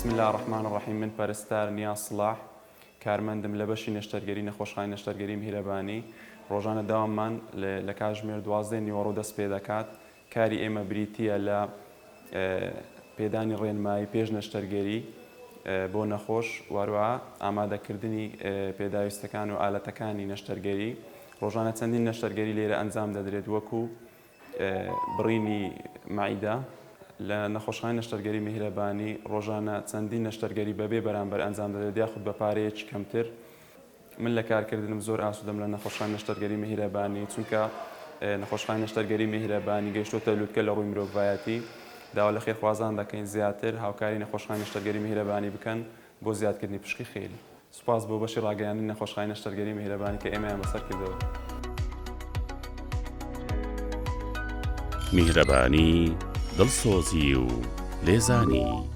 بسم الله الرحمن الرحیم. من پەرستار نیاز سڵاح کارمەندم لە بەشی نەشتەرگەری نەخۆشخانەی نەشتەرگەری میهرەبانی. ڕۆژانە داواممان لە کاتژمێر 12 نیوەڕۆ دەست پێ دەکات. کاری ئێمە بریتیە لە پێدانی ڕێنمایی پێش نەشتەرگەری بۆ نەخۆش، واروها ئامادەکردنی پێداویستەکان و ئالەتەکانی نەشتەرگەری. ڕۆژانە چەندین نەشتەرگەری لێرە ئەنجام دەدرێت، وەکو بڕینی مەعیدە. لە نەخۆشخانەی نەشتەرگەری میهرەبانی ڕۆژانە چەندین نەشتەرگەری بەبێ بەرامبەر ئەنجام دەدرێت، یاخود بە پارەیەکی کەمتر. من لە کارکردنم زۆر ئاسوودەم لە نەخۆشخانەی نەشتەرگەری میهرەبانی، چونکە نەخۆشخانەی نەشتەرگەری میهرەبانی گەیشتوتە لووتکە لە ڕووی مرۆڤایەتی. داوا لە خێرخوازان دەکەین زیاتر هاوکاری نەخۆشخانەی نەشتەرگەری میهرەبانی بکەن بۆ زیادکردنی پشکی خێری. سوپاس بۆ بەشی ڕاگەیاندنی نەخۆشخانەی نەشتەرگەری میهرەبانی کە ئێمەیان بەسەر کردەوە. میهرەبانی، دڵسۆزی و لێزانی.